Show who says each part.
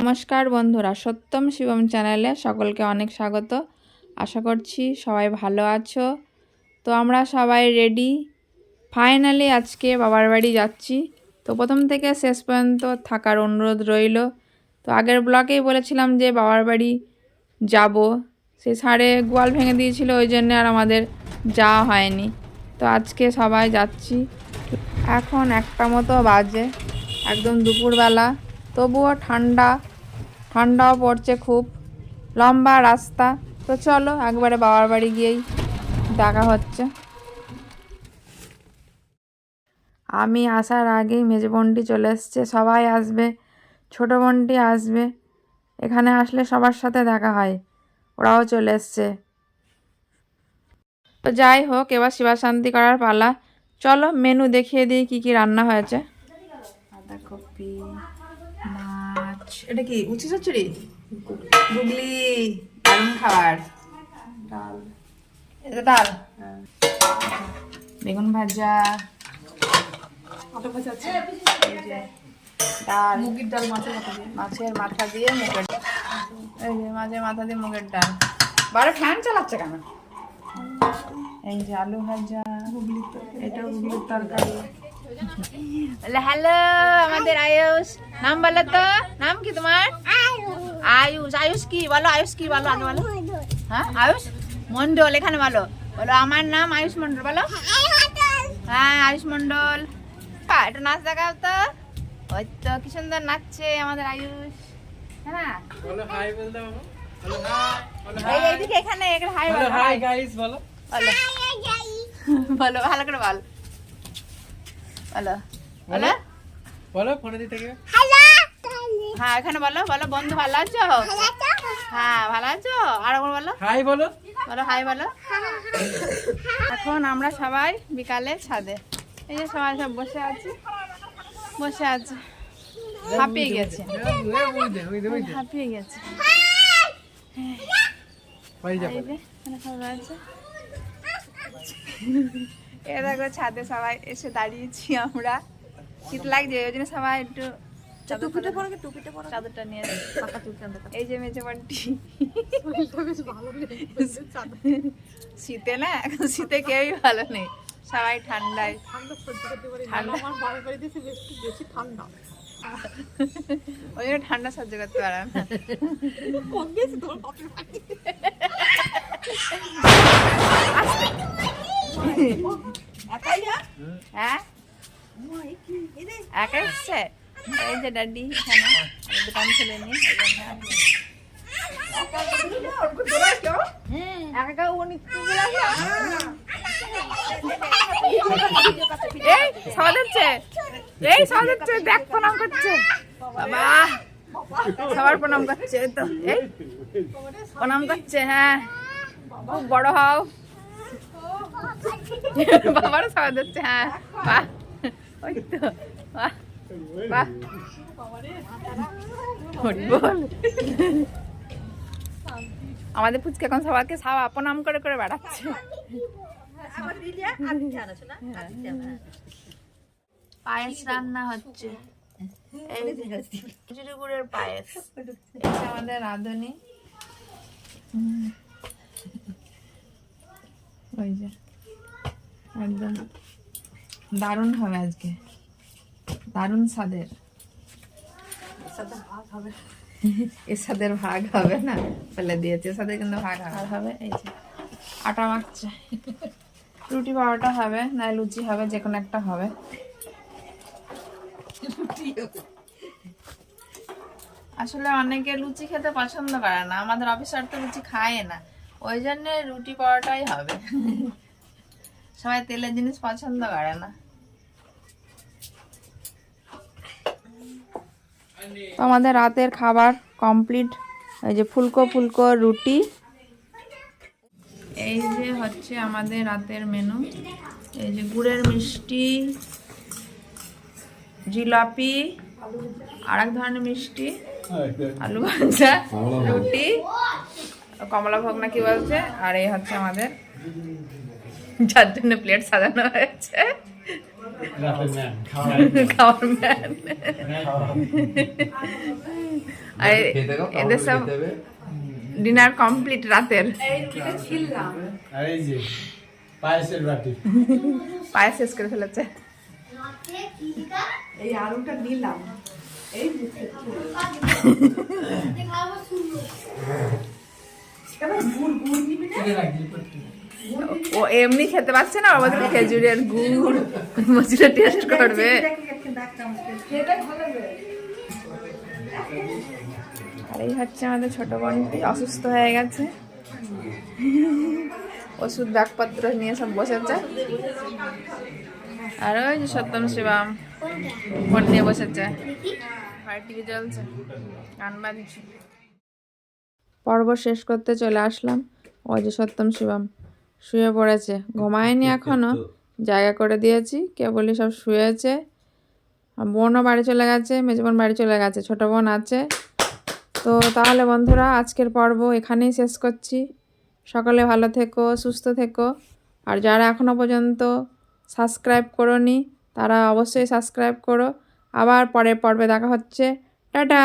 Speaker 1: নমস্কার বন্ধুরা, সত্যম শিবম চ্যানেলে সকলকে অনেক স্বাগত। আশা করছি সবাই ভালো আছো। তো আমরা সবাই রেডি, ফাইনালি আজকে বাবার বাড়ি যাচ্ছি। তো প্রথম থেকে শেষ পর্যন্ত থাকার অনুরোধ রইল। তো আগের ব্লগেই বলেছিলাম যে বাবার বাড়ি যাব, সেই সাড়ে গোয়াল ভেঙে দিয়েছিল, ওই জন্য আর আমাদের যাওয়া হয়নি। তো আজকে সবাই যাচ্ছি। এখন 1টা মতো বাজে, একদম দুপুরবেলা, তবুও ঠান্ডাও পড়ছে খুব, লম্বা রাস্তা। তো চলো একবারে বাবার বাড়ি গিয়েই দেখা হচ্ছে। আমি আসার আগেই মেজো বোনটি চলে এসছে, সবাই আসবে, ছোটো বোনটি আসবে। এখানে আসলে সবার সাথে দেখা হয়, ওরাও চলে এসছে। তো যাই হোক, এবার শিবাশান্তি করার পালা। চলো মেনু দেখিয়ে দিই কি কি রান্না হয়েছে। বাঁধাকপি, মাছ, এটা কি উচ্ছে চচ্চড়ি, গুগলি, দারুণ খাবার, ডাল, এটা ডাল, বেগুন ভাজা, ডাল, মুগের ডাল, মাছের মাথা দিয়ে মুগের, এই যে মাছের মাথা দিয়ে মুগের ডাল। বারে ফ্যান চালাচ্ছে কেন? এই যে আলু ভাজা, এটা গুগলির তরকারি। হ্যালো আমাদের আয়ুষ, নাম বলো তো, নাম কি তোমার? আয়ুষ। আয়ুষ কি বলো, আয়ুষ কি বলো আগে বলো। হ্যাঁ, আয়ুষ মন্ডল। এখানে বলো, বলো আমার নাম আয়ুষ মন্ডল, বলো। হ্যাঁ, আয়ুষ মন্ডল। একটু নাচ দেখাও তো। ওই তো কি সুন্দর নাচছে আমাদের আয়ুষ। হ্যাঁ, বলো হাই বল দাও। বলো হাই, এইদিকে এখানে হাই বলো। হাই গাইস বলো, বলো বলো ভালো করে বল, বলো বলো বলো ফোনে দিতে গিয়ে হ্যালো। হ্যাঁ, এখানে বলো, বলো বন্ধু ভালো আছো? হ্যাঁ ভালো আছো। আর একবার বলো হাই, বলো বলো হাই বলো। এখন আমরা সবাই বিকালে ছাদে, এই যে সবাই সব বসে আছি, হাঁপিয়ে গেছে, এ দেখো ছাদে সবাই এসে দাঁড়িয়েছি আমরা, শীত লাগছে ওই জন্য সবাই একটু চাদরটা নিয়ে, এই যে মেজে বান্টি শীতে না, এখন শীতে কেউই ভালো নেই, সবাই ঠান্ডায়, ওই জন্য ঠান্ডা সহ্য করতে পারে না। হ্যাঁ একা এসছে, এই যে ডাডি এখানে দোকান খুলে নি, দেখ প্রণাম করছে বাবা, সবার প্রণাম করছে, তো এই প্রণাম করছে। হ্যাঁ, খুব বড় হও, বাবারও সবাই দিচ্ছে। হ্যাঁ বাহ, ওই তো বাহ বাহ, আমাদের ফুচকা এখন সবাইকে সাবা প্রণাম করে করে বেড়াচ্ছে। পায়েস রান্না হচ্ছে, খিচুড়ি গুড়ের পায়েস, এটা আমাদের রাঁধুনি। ওই যে একদম দারুণ হবে আজকে, দারুণ স্বাদের। এর সাথে ভাগ হবে না, ফেলে দিয়েছে, এর সাথে কিন্তু ভাগ হবে। এই যে আটা মাখছে, রুটি পরোটা হবে না লুচি হবে, যে কোনো একটা হবে। আসলে অনেকে লুচি খেতে পছন্দ করে না, আমাদের অফিসার তো লুচি খায় না, ওই জন্য রুটি পরোটাই হবে। সবাই তেলের জিনিস পছন্দ করে না। তো আমাদের রাতের খাবার কমপ্লিট, এই যে ফুলকো রুটি, এই যে হচ্ছে আমাদের রাতের মেনু। এই যে গুড়ের মিষ্টি, জিলাপি, আর এক ধরনের মিষ্টি, আলু ভাজা, রুটি, কমলাভোগ না কি বলছে, আর এই হচ্ছে আমাদের 4 জন্য প্লেট সাজানো হয়েছে, খাওয়ার ম্যান। আর এদের সব ডিনার কমপ্লিট রাতের।
Speaker 2: আর এই যে পায়েসের বাটি,
Speaker 1: পায়ে শেষ করে ফেলেছে।
Speaker 3: এই আলুটা দিলাম, এই
Speaker 1: ও এমনি খেতে পারছে না, আমাদের খেজুরের গুড় মজুরা টেস্ট করবে। আর এই হচ্ছে আমাদের ছোট বোনটি, অসুস্থ হয়ে গেছে, ওষুধ ব্যাগপত্র নিয়ে সব বসেছে। আর ওই যে সত্যম শিবম ফোন নিয়ে বসেছে, আর টিভি চলছে, গান বাজছে। পর্ব শেষ করতে চলে আসলাম। ওই যে সত্যম শিবম শুয়ে পড়েছে, ঘুমায়নি এখনো, জায়গা করে দিয়েছি, কেবলই সব শুয়েছে। বোনও বাড়ি চলে গেছে, মেজো বোন বাড়ি চলে গেছে, ছোটো বোন আছে। তো তাহলে বন্ধুরা আজকের পর্ব এখানেই শেষ করছি। সকলে ভালো থেকো, সুস্থ থেকো। আর যারা এখনও পর্যন্ত সাবস্ক্রাইব করোনি তারা অবশ্যই সাবস্ক্রাইব করো। আবার পরের পর্বে দেখা হচ্ছে। টাটা।